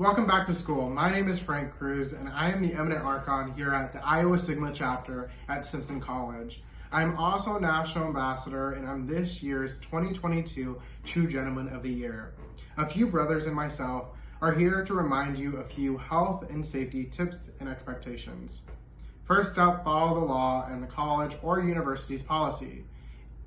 Welcome back to school. My name is Frank Cruz, and I am the eminent archon here at the Iowa Sigma chapter at Simpson College. I'm also a national ambassador, and I'm this year's 2022 True Gentleman of the Year. A few brothers and myself are here to remind you a few health and safety tips and expectations. First up, follow the law and the college or university's policy.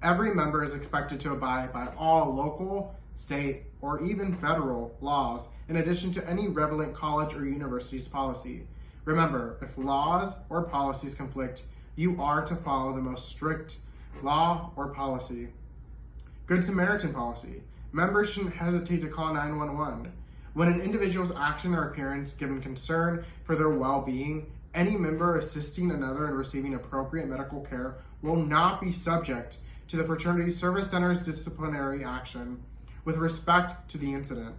Every member is expected to abide by all local, state, or even federal laws, in addition to any relevant college or university's policy. Remember, if laws or policies conflict, you are to follow the most strict law or policy. Good Samaritan policy. Members shouldn't hesitate to call 911. When an individual's action or appearance given concern for their well-being, any member assisting another in receiving appropriate medical care will not be subject to the Fraternity Service Center's disciplinary action with respect to the incident.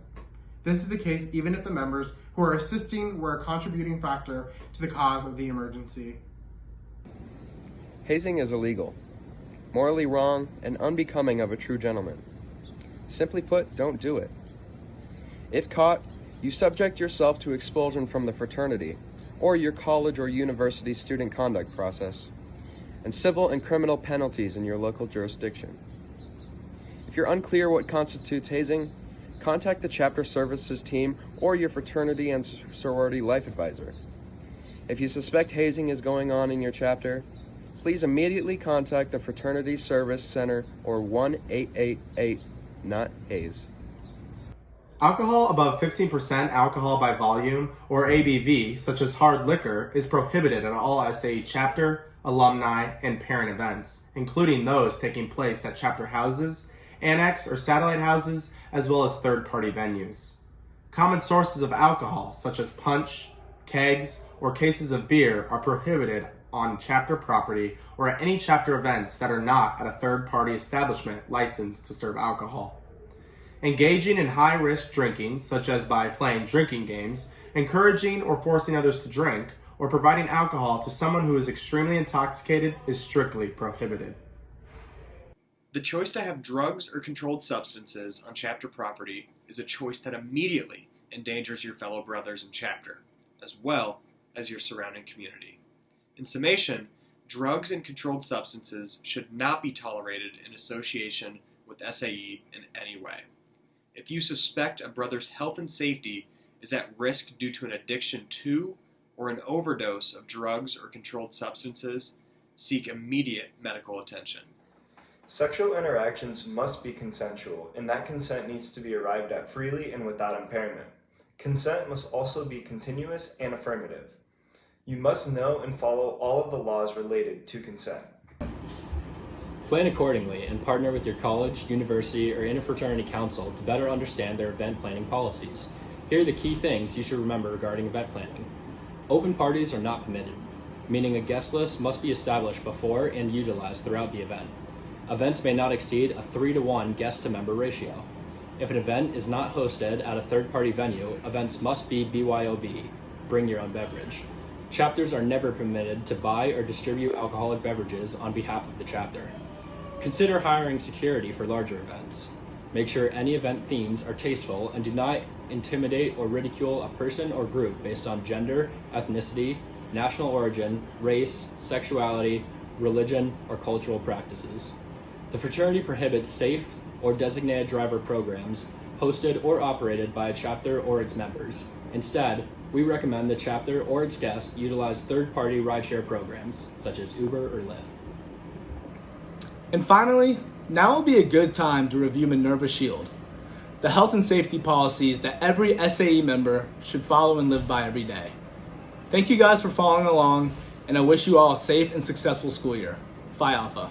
This is the case even if the members who are assisting were a contributing factor to the cause of the emergency. Hazing is illegal, morally wrong, and unbecoming of a true gentleman. Simply put, don't do it. If caught, you subject yourself to expulsion from the fraternity or your college or university student conduct process, and civil and criminal penalties in your local jurisdiction. If you're unclear what constitutes hazing, contact the chapter services team or your fraternity and sorority life advisor. If you suspect hazing is going on in your chapter, please immediately contact the Fraternity Service Center or 1-888-NOT-HAZE. Alcohol above 15% alcohol by volume, or ABV, such as hard liquor, is prohibited at all SAE chapter, alumni, and parent events, including those taking place at chapter houses, annex or satellite houses, as well as third-party venues. Common sources of alcohol, such as punch, kegs, or cases of beer, are prohibited on chapter property or at any chapter events that are not at a third-party establishment licensed to serve alcohol. Engaging in high-risk drinking, such as by playing drinking games, encouraging or forcing others to drink, or providing alcohol to someone who is extremely intoxicated is strictly prohibited. The choice to have drugs or controlled substances on chapter property is a choice that immediately endangers your fellow brothers in chapter, as well as your surrounding community. In summation, drugs and controlled substances should not be tolerated in association with SAE in any way. If you suspect a brother's health and safety is at risk due to an addiction to or an overdose of drugs or controlled substances, seek immediate medical attention. Sexual interactions must be consensual, and that consent needs to be arrived at freely and without impairment. Consent must also be continuous and affirmative. You must know and follow all of the laws related to consent. Plan accordingly and partner with your college, university, or interfraternity council to better understand their event planning policies. Here are the key things you should remember regarding event planning. Open parties are not permitted, meaning a guest list must be established before and utilized throughout the event. Events may not exceed a 3-to-1 guest-to-member ratio. If an event is not hosted at a third-party venue, events must be BYOB, bring your own beverage. Chapters are never permitted to buy or distribute alcoholic beverages on behalf of the chapter. Consider hiring security for larger events. Make sure any event themes are tasteful and do not intimidate or ridicule a person or group based on gender, ethnicity, national origin, race, sexuality, religion, or cultural practices. The fraternity prohibits safe or designated driver programs hosted or operated by a chapter or its members. Instead, we recommend the chapter or its guests utilize third-party rideshare programs, such as Uber or Lyft. And finally, now will be a good time to review Minerva Shield, the health and safety policies that every SAE member should follow and live by every day. Thank you guys for following along, and I wish you all a safe and successful school year. Phi Alpha.